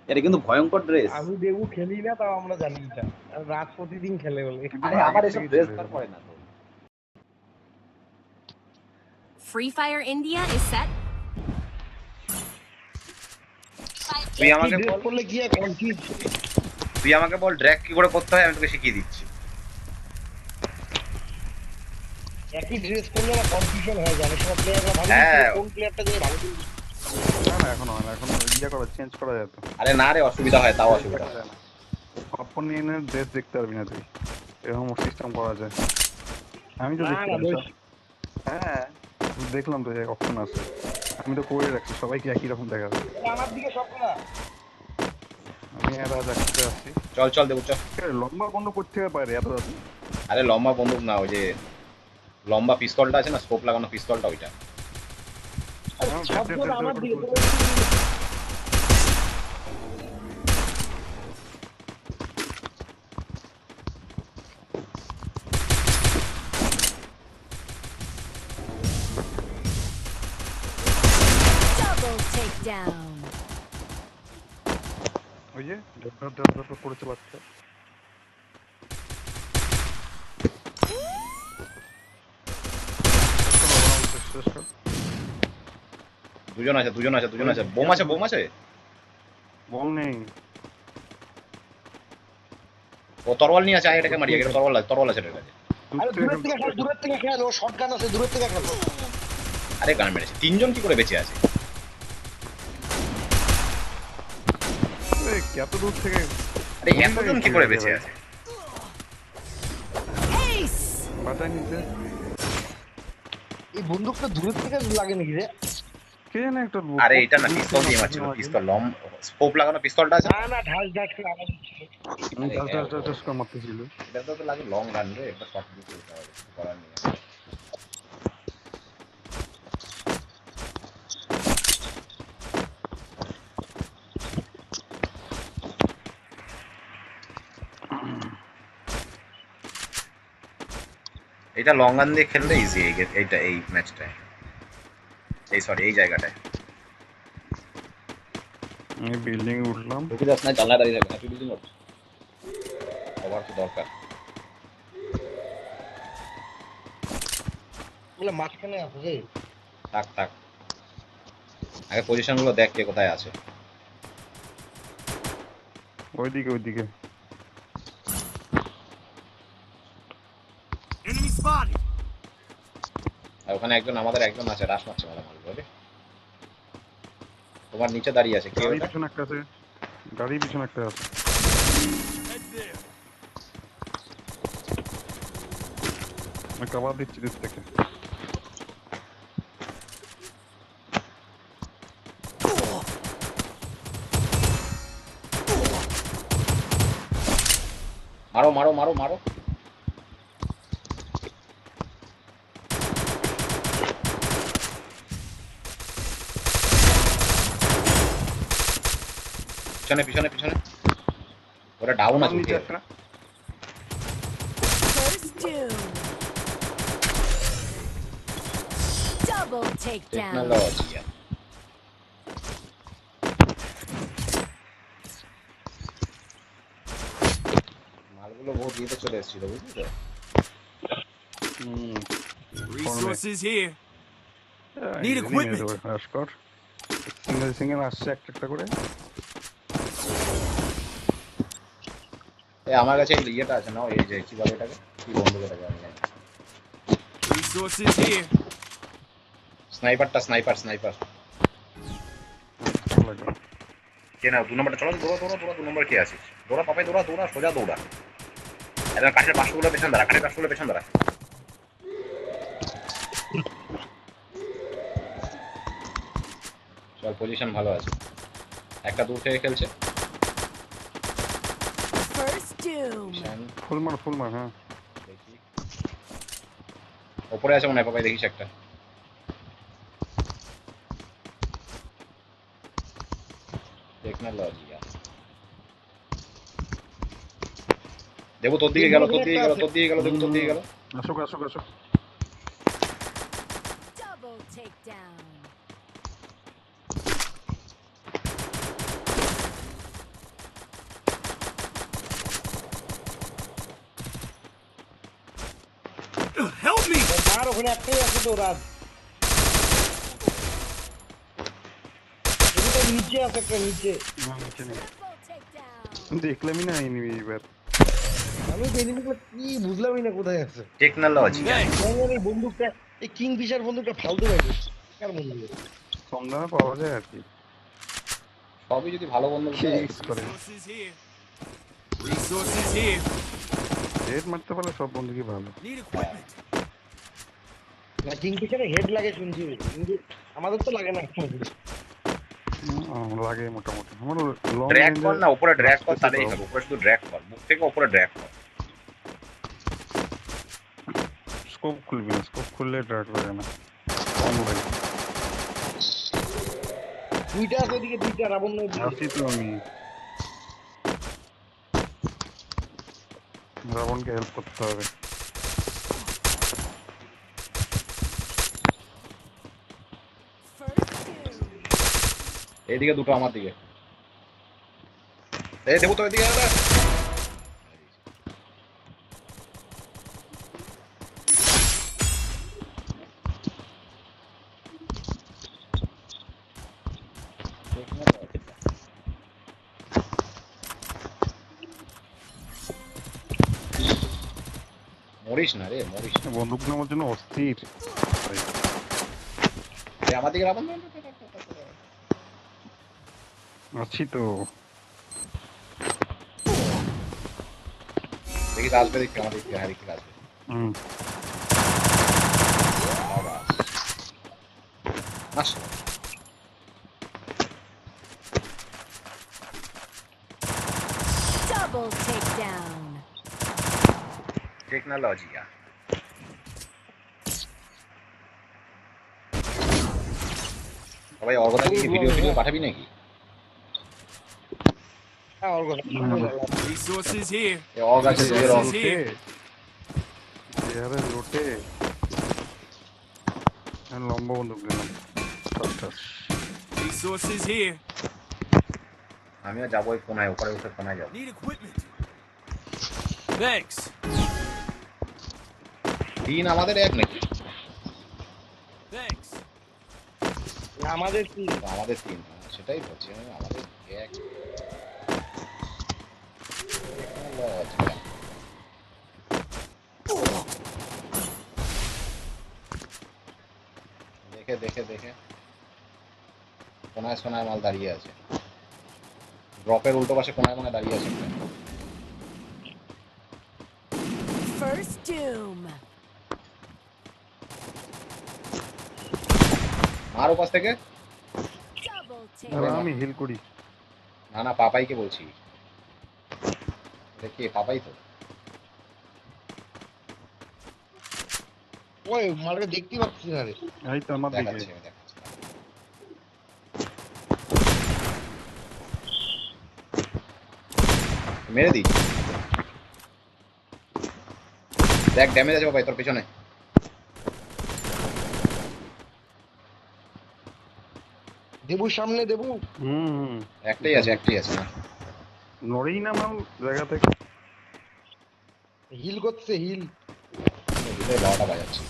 এটা কিন্তু ভয়ঙ্কর ড্রেস। আমি দেবু খেলি না, তাও আমরা জানি এটা। আর রাত প্রতিদিন খেলে বলে। আরে আমার এসব ড্রেস তার পরে না তো। Free Fire India is set. তুই আমাকে ড্রেস বল, পরলে কি আর কনফিউজ? তুই আমাকে বল ড্র্যাগ কি করে করতে হয়, আমি তোকে শিখিয়ে দিচ্ছি। একই ড্রেস পরলে না কনফিউশন হয়ে যায়, অনেক সময় প্লেয়াররা ভালো হ্যাঁ। কোন প্লেয়ারটা দিয়ে ভালো খেলছে। না না, এখন হয় না, এখন ইয়ে করা চেঞ্জ করা যেত। আরে না রে, অসুবিধা হয়, তাও অসুবিধা হয়। অপোনেন্টের ড্রেস দেখতে পারবি না তুই, এরকম সিস্টেম করা যায়। আমি তো না দেখতে না পারি দোষ। সব। হ্যাঁ, দেখলাম তো অপশন আছে, আমি তো করে রাখছি, সবাইকে একই রকম দেখা যায়। আমার দিকে সব না। আমি আর আজ একসাথে আসছি। চল চল দেবো চল। লম্বা বন্ধ করতে হবে পারে এত রাতে? আরে লম্বা বন্দুক না, ওই যে লম্বা পিস্তলটা আছে না, স্কোপ লাগানো পিস্তলটা, ওইটা। সবগুলো আমার দিকে। Double takedown. ওই যে ড্রপ করেছে বাচ্চা। দুজন আছে দুজন আছে দুজন আছে, বোম আছে বোম আছে। বল নেই। ও তরোয়াল নিয়ে আছে, আয় এটাকে মারি, এটা তরোয়াল আছে, তরোয়াল আছে এটার কাছে। আরে দূরের থেকে খেল, দূরের থেকে খেল, ও শটগান আছে, দূরের থেকে খেল। আরে গান মেরেছে, তিনজন কি করে বেঁচে আছে? এত দূর থেকে আরে এতজন কি করে বেঁচে আছে? Ace. পাতায় নিচে এই বন্দুকটা দূরের থেকে লাগে নাকি রে? কে জানে একটা। আরে এটা না, পিস্তল দিয়ে মারছিল, পিস্তল স্কোপ লাগানো পিস্তলটা আছে। না না ঢাল ঢাল করে আওয়াজ হচ্ছে। টাস করে মারতেছিল। এটা তো লাগে লং রান রে, এটা শর্ট দিয়ে খেলতে হবে, কিছু করার নেই। এটা লং রান দিয়ে খেললে ইজি এইটা, এই ম্যাচটায়, এই সরি এই জায়গাটায়। আমি বিল্ডিং উঠলাম। ঢুকে যাস না, জানলা দাঁড়িয়ে থাকবে, হ্যাপি বিল্ডিং ওঠ, আবার তো দরকার। বলে মাঝখানে আছে রে। থাক থাক, আগে পজিশনগুলো দেখ কে কোথায় আছে। ওইদিকে ওইদিকে। আর ওখানে একজন আমাদের একজন আছে, রাশ মারছে মারামারি করে। তোমার নিচে দাঁড়িয়ে আছে, কে গাড়ি ওটা? পিছনে একটা আছে, গাড়ি পিছনে একটা আছে। আমি কভার দিচ্ছি দূর থেকে। মারো মারো মারো মারো। পিছনে পিছনে পিছনে, ওটা ডাউন আছে। নিচে একটা। First doom. Double takedown. Technology মালগুলো বহুত ইয়েতে চলে এসেছিল, বুঝলি তো? Resources here. Need equipment. নমস্কার। সিঙ্গেল সিঙ্গেল আসছে একটা একটা করে। এই আমার কাছে এই ইয়েটা আছে না, এই যে কি বলে এটাকে, কি বন্ধু এটাকে আমি জানি। Resources here. স্নাইপারটা, স্নাইপার স্নাইপার কে না? 2 নম্বরটা চলো, দৌড়া দৌড়া দৌড়া, 2 নম্বর কে আছিস? দৌড়া পাপাই, দৌড়া দৌড়া, সোজা দৌড়া। একদম কাঠের বাক্সগুলো পেছন দাঁড়া, কাঠের বাক্সগুলো পেছন দাঁড়া। চল, পজিশন ভালো আছে, একটা দূর থেকে খেলছে। First doom. ফুল মার হ্যাঁ। দেখি ওপরে আছে মনে হয়, পাপাই দেখিস একটা। টেকনোলজি দেবো, তোর দিকে গেল, তোর দিকে গেল, তোর দিকে গেল, দেবো তোর দিকে গেল। আসুক আসুক আসুক। Double takedown. ওখানে একটাই আছে তো রাজ। এটা নিচে আছে একটা নিচে। না, নিচে নেই। Triple takedown. দেখলামই না এনিমি এইবার। আমি তো এনিমিগুলো কি বুঝলামই না কোথায় আছে। টেকনোলজি। Thanks. আমার এই বন্দুকটা এই কিংফিশার বন্দুকটা ফালতু লাগে। কার বন্দুক? কম দামে পাওয়া যায় আর কি। সবই যদি ভালো বন্ধু Cheese করে। Resources here. Resources here. Head মারতে পারলে সব বন্ধুই ভালো। Need equipment. না কিংফিশারে হেড লাগে শুনছি কিন্তু আমাদের তো লাগে না। লাগে মোটামুটি। আমার লং ড্র্যাগ রেঞ্জে কর না, উপরে ড্র্যাগ কর তাহলেই হবে। উপরে শুধু ড্র্যাগ কর, মুখ থেকে উপরে ড্র্যাগ কর। স্কোপ খুলবি না, স্কোপ খুললে ড্রাগ লাগে না। কম লাগে। দুইটা আছে ওদিকে দুইটা রাবণ আসি তো আমি। রাবণকে হেল্প করতে হবে। First doom. এইদিকে দুটো আমার দিকে। এই দেবো তো এদিকে আরে। মরিস না রে, মরিস না। বন্দুক নামার জন্য অস্থির। এই আমার দিকে রাবণ। আছি তো। দেখি আসবে, দেখি আমার দিকে, হ্যাঁ দেখি আসবে। হুম। বাবা আস। Double takedown. টেকনোলজি। সবাই ওর কথা কি ভিডিও ভিডিও পাঠাবি নাকি? আর কথা। Resources here. এই অগ আছে যে রং। Resources here. চেয়ারে লোটে লম্বা বন্দুক দিলাম। Resources here. আমিও যাবো ওই কোনায়, উপরে উঠে কোনায় যাবো। Need equipment. Thanks. দিন আমাদের এক নাকি? Thanks. আমাদের কি তো আমাদের তিন, সেটাই বলছি আমি, আমাদের এক। দেখে দেখে দেখে কোনায় সোনায় মাল দাঁড়িয়ে আছে। ড্রপের উল্টো পাশে কোনায় মানে দাঁড়িয়ে আছে। First doom. আর ওপাশ থেকে Double দাঁড়া, takedown. আমি হিল করি। না না, পাপাইকে বলছি। দেখি পাপাই তো। ওই মালটা দেখতে পাচ্ছি না রে। এই তো আমার দিকে। দেখাচ্ছি আমি, দেখাচ্ছি। মেরে দিই। দেখ ড্যামেজ আছে পাপাই তোর পেছনে। দেবুর সামনে দেবু। হুম। একটাই আছে, একটাই আছে। নড়েই না মাল জায়গা থেকে। হিল করছে হিল। হৃদয় বারোটা বাজাচ্ছে।